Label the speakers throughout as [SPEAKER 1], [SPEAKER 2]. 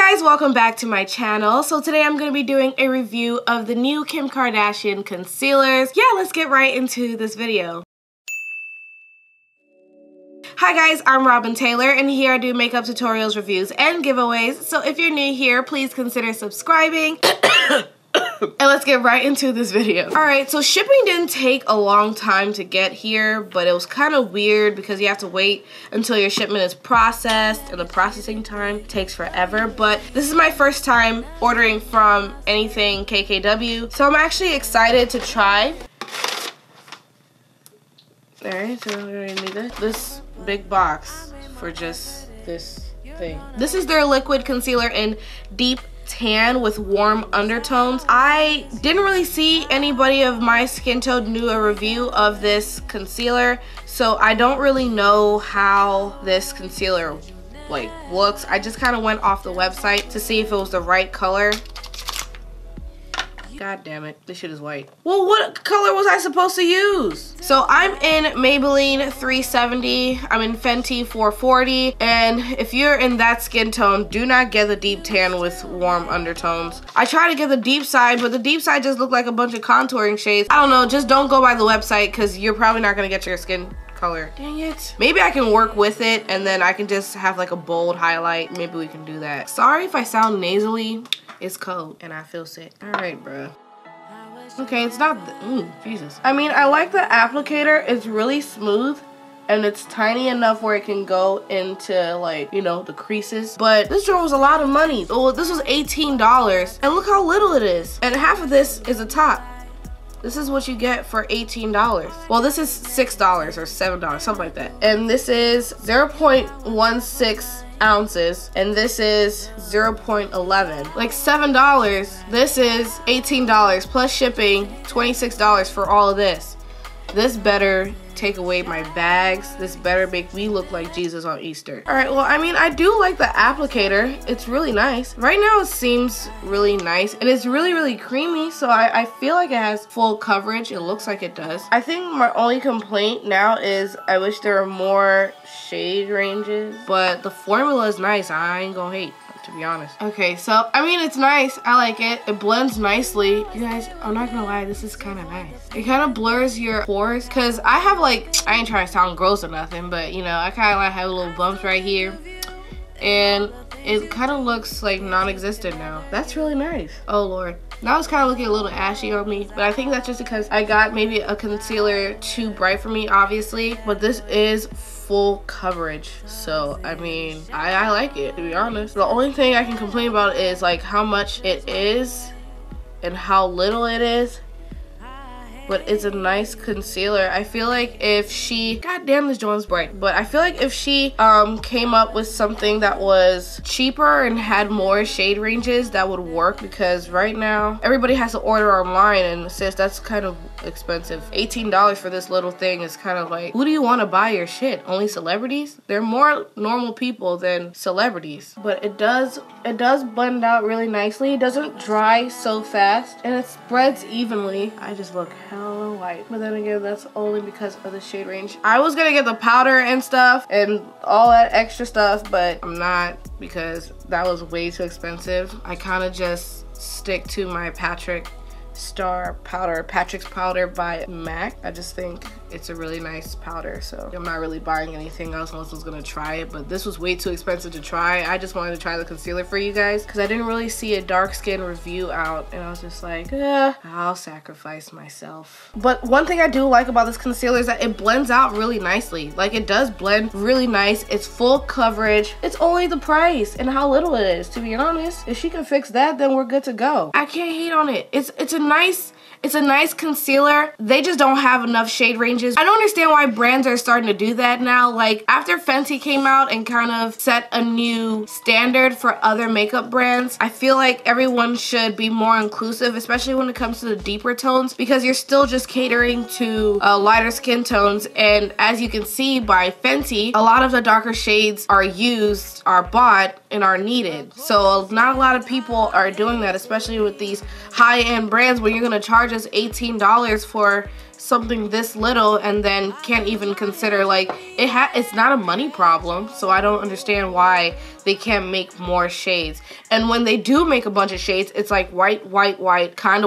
[SPEAKER 1] Hi guys, welcome back to my channel. So today I'm going to be doing a review of the new Kim Kardashian concealers. Yeah, let's get right into this video. Hi guys, I'm Robin Taylor and here I do makeup tutorials, reviews, and giveaways. So if you're new here, please consider subscribing. And let's get right into this video. Alright, so shipping didn't take a long time to get here, but it was kind of weird because you have to wait until your shipment is processed and the processing time takes forever. But this is my first time ordering from anything KKW, so I'm actually excited to try. Alright, so we're gonna need this big box for just this thing. This is their liquid concealer in deep tan with warm undertones. I didn't really see anybody of my skin tone do a review of this concealer, so I don't really know how this concealer looks. I just kind of went off the website to see if it was the right color. God damn it, this shit is white. Well, what color was I supposed to use? So I'm in Maybelline 370, I'm in Fenty 440, and if you're in that skin tone, do not get the deep tan with warm undertones. I tried to get the deep side, but the deep side just looked like a bunch of contouring shades. I don't know, just don't go by the website because you're probably not gonna get your skin color. Dang it. Maybe I can work with it and then I can just have like a bold highlight. Maybe we can do that. Sorry if I sound nasally. It's cold and I feel sick. All right, bruh. Okay, it's not, Jesus. I mean, I like the applicator. It's really smooth and it's tiny enough where it can go into like, you know, the creases. But this joint was a lot of money. Oh, this was $18 and look how little it is. And half of this is a top. This is what you get for $18. Well, this is $6 or $7, something like that. And this is 0.16 ounces and this is 0.11. Like $7. This is $18 plus shipping, $26 for all of this. This better take away my bags. This better make me look like Jesus on Easter. All right, well, I mean, I do like the applicator. It's really nice. Right now it seems really nice and it's really, really creamy. So I feel like it has full coverage. It looks like it does. I think my only complaint now is I wish there were more shade ranges, but the formula is nice. I ain't gonna hate, to be honest. Okay, so I mean, it's nice. I like it. It blends nicely. You guys, I'm not gonna lie, this is kind of nice. It kind of blurs your pores because I have like, I ain't trying to sound gross or nothing, but you know, I kind of like have little bumps right here and it kind of looks like non-existent now. That's really nice. Oh Lord. Now it's kind of looking a little ashy on me, but I think that's just because I got maybe a concealer too bright for me, obviously, but this is full coverage. So I mean, I like it, to be honest. The only thing I can complain about is like how much it is and how little it is, but it's a nice concealer. I feel like if she, god damn, this joint's bright, but I feel like if she came up with something that was cheaper and had more shade ranges, that would work, because right now everybody has to order online and sis, that's kind of expensive. $18 for this little thing is kind of like, who do you want to buy your shit? Only celebrities? They're more normal people than celebrities. But it does blend out really nicely. It doesn't dry so fast and it spreads evenly. I just look hella white, but then again, that's only because of the shade range. I was gonna get the powder and stuff and all that extra stuff, but I'm not because that was way too expensive. I kind of just stick to my Patrick's powder by MAC. I just think it's a really nice powder, so I'm not really buying anything else unless I was gonna try it, but this was way too expensive to try. I just wanted to try the concealer for you guys because I didn't really see a dark skin review out and I was just like, I'll sacrifice myself. But one thing I do like about this concealer is that it blends out really nicely. Like, it does blend really nice. It's full coverage. It's only the price and how little it is, to be honest. If she can fix that, then we're good to go. I can't hate on it. It's a nice concealer. They just don't have enough shade ranges. I don't understand why brands are starting to do that now. Like, after Fenty came out and kind of set a new standard for other makeup brands, I feel like everyone should be more inclusive, especially when it comes to the deeper tones, because you're still just catering to lighter skin tones. And as you can see by Fenty, a lot of the darker shades are bought and are needed. So not a lot of people are doing that, especially with these high-end brands where you're gonna charge us $18 for something this little and then can't even consider, like, it's not a money problem. So I don't understand why they can't make more shades. And when they do make a bunch of shades, it's like white, kind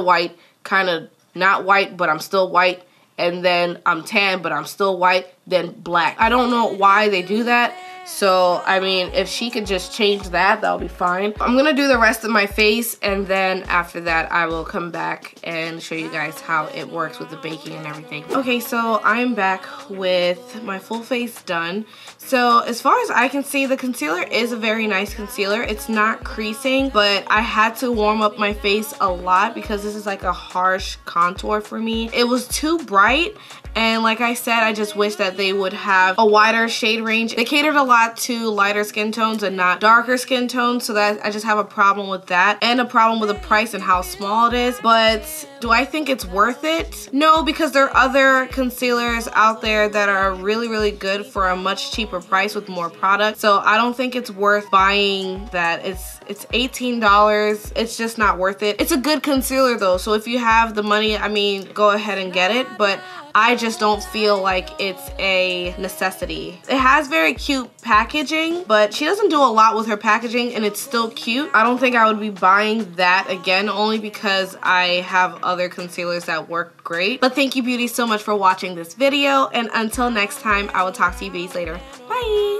[SPEAKER 1] of not white, but I'm still white, and then I'm tan, but I'm still white, then black. I don't know why they do that. So, I mean, if she could just change that, that'll be fine. I'm gonna do the rest of my face, and then after that, I will come back and show you guys how it works with the baking and everything. Okay, so I'm back with my full face done. So, as far as I can see, the concealer is a very nice concealer. It's not creasing, but I had to warm up my face a lot because this is like a harsh contour for me. It was too bright, and like I said, I just wish that they would have a wider shade range. They catered a lot to lighter skin tones and not darker skin tones, so that I just have a problem with that, and a problem with the price and how small it is. But do I think it's worth it? No, because there are other concealers out there that are really good for a much cheaper price with more product. So I don't think it's worth buying that. It's $18. It's just not worth it. It's a good concealer though, so if you have the money, I mean, go ahead and get it, but I just don't feel like it's a necessity. It has very cute packaging, but she doesn't do a lot with her packaging and it's still cute. I don't think I would be buying that again, only because I have other concealers that work great. But thank you beauties so much for watching this video, and until next time, I will talk to you beauties later. Bye!